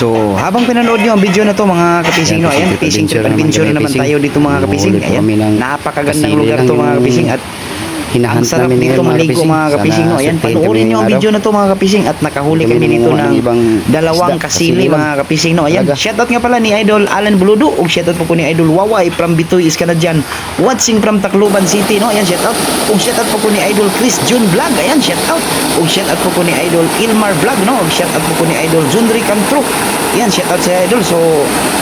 So, habang pinanood nyo ang video na to mga kapising, no, ayan, fishing trip adventure na naman tayo dito mga kapising. Ayan, napakagandang lugar to mga kapising at ang sarap dito maligo mga kapising, no. Ayan, panoorin nyo ang video na to mga kapising at nakahuli kami dito ng dalawang kasili mga kapising, no. Ayan, shoutout nga pala ni Idol Alan Buludo ug shoutout po ni Idol Waway from Bitoy Iskanadyan, watching from Tacloban City, no. Ayan, shoutout. Ug shoutout po ni Idol Chris June Vlog. Ayan, shoutout. Ug shoutout po ni Idol Ilmar Vlog, no. Ug shoutout po ni Idol Junri Cantro. Ayan, shoutout sa Idol. So,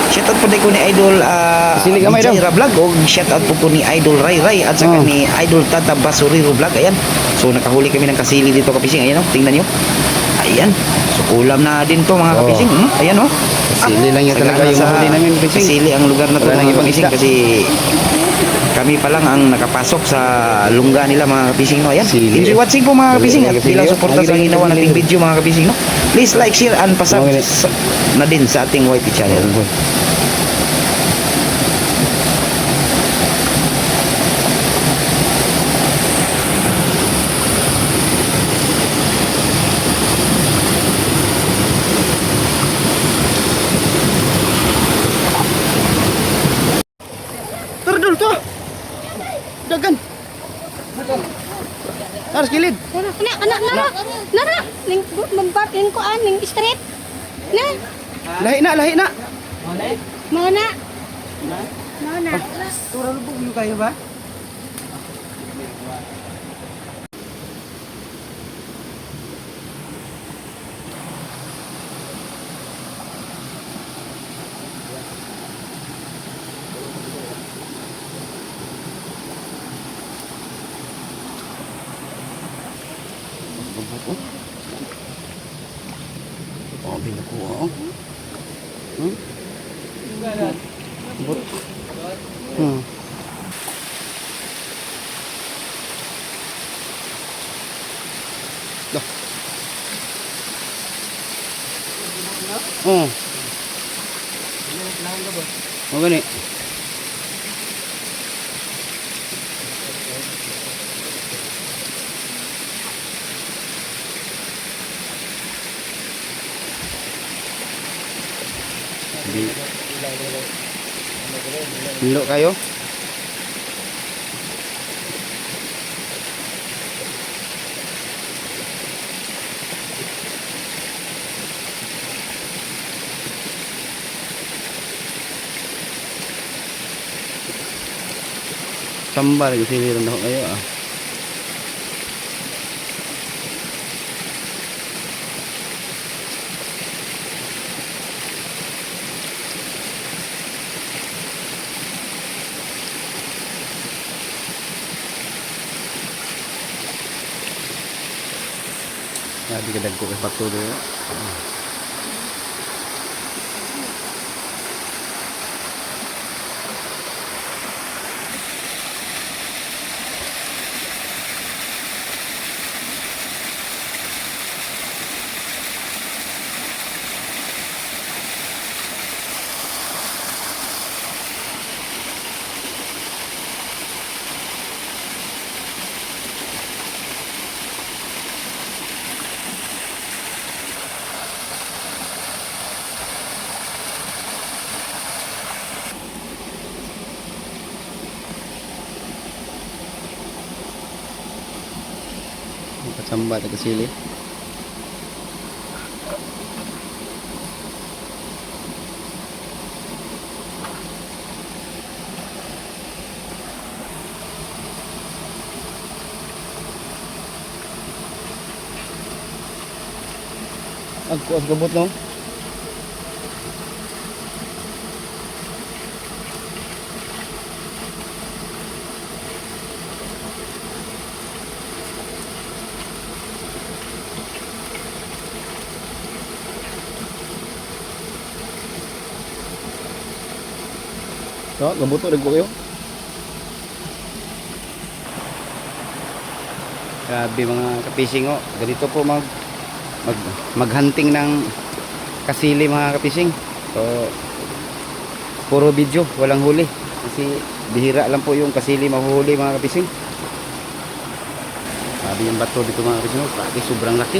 shoutout po ni Idol Jaira Vlog ug shoutout po ni Idol Ray Ray at saka ni Idol Tata Basuriro Vlog. Ayan. So nakahuli kami ng kasili dito kapising. Ayan, oh, tingnan niyo. Ayan. So ulam na din to mga kapising. Ayan, oh. Kasili lang yan talaga yung huli namin kapising. Kasili ang lugar na to mga kapising kasi kami pa lang ang nakapasok sa lungga nila mga kapising, no. Ayan. Enjoy watching po mga kapising at bilang suporta sa ginawa nating video mga kapising, no. Please like, share and pasab na din sa ating YT channel. Turdul to. Dagan. Harus kilid. Nara, ning membat ning kuan ning street. Na, Lahi na. mana? Mana? Turun lubog kayo ba? Oh, binaku oh. Dah. Oh, gani. Lilo kayo? Sambar yung siliran na kayo ah. Di kadag ko kay patuloy. Sambat ke sili. Aku gabut no. So, gabuto dagko kayo. Grabe mga kapising oh. Ganito po maghunting ng kasili mga kapising. So, puro video, walang huli. Kasi bihira lang po yung kasili mahuhuli mga kapising. Sabi yung bato dito mga kapising, grabe sobrang laki.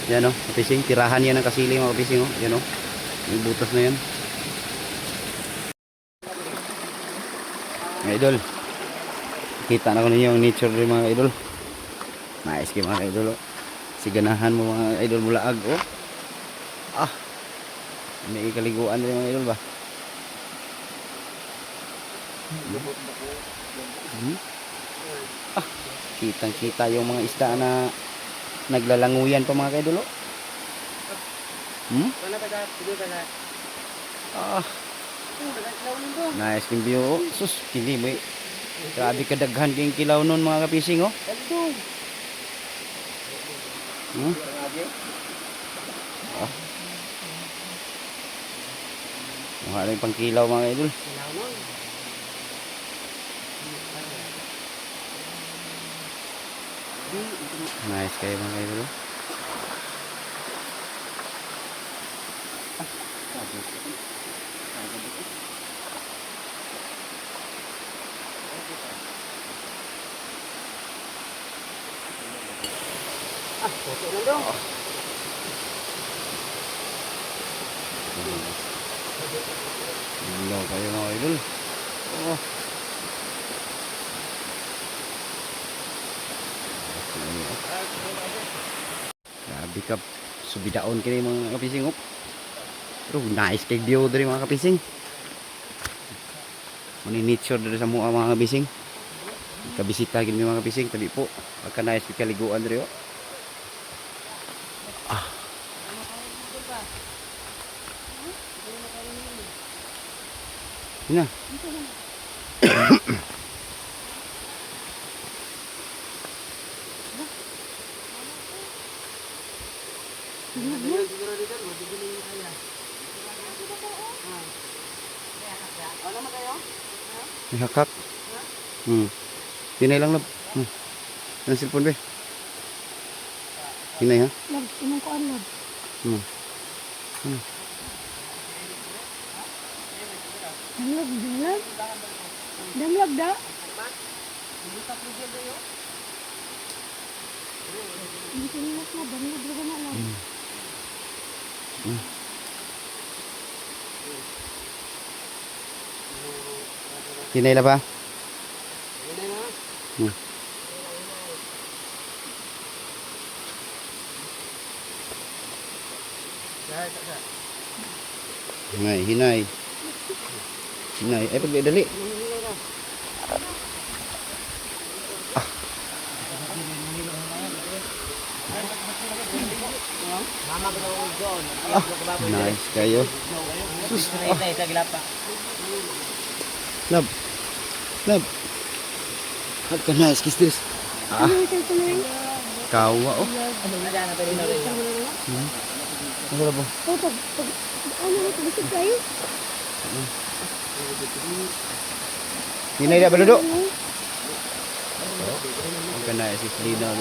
Yan o, kapising. Tirahan yan ng kasili mga kapising o. Yan o. Yung butas na yan. Mga idol. Kita na ko ninyo yung nature rin mga idol. Nice kayo mga idol o. Siganahan mo mga idol mula ag o. Ah. May ikaliguan rin mga idol ba? Ah. Kitang kita yung mga isda na naglalanguyan pa mga idol o. Ah. Nice yung view o. Sus, hindi mo grabe kadaghan kayong kilaw nun mga kapising o. Ah. Mukha rin pang kilaw mga idol. Nice kayo mga idol. Hello kayo mga idol. Oh. Grabe ka. Subidaon kini mga kapising op. Pero nice kay view diri mga kapising. Muni nature diri sa mga kapising. Kabisita gini mga kapising tabi po. Pagka nice kaliguan diri o. Ah. Ina. May hakak. Tinay lang lab. Ang cellphone be. Tinay ha. Lab, imong ko lab. Damlag, damlag. Damlag da. Hindi ko nilak na, damlag na na lang. Tinay la ba? Hinay, hinay. Hinay, ay pagdali. Nice kayo. Lab. Lab. At ka nice kistis. Ah. Kawa oh. Ano ba? Oh, ano na tubig kayo? Hinay na ba ludo? Ang ka nice kistis na.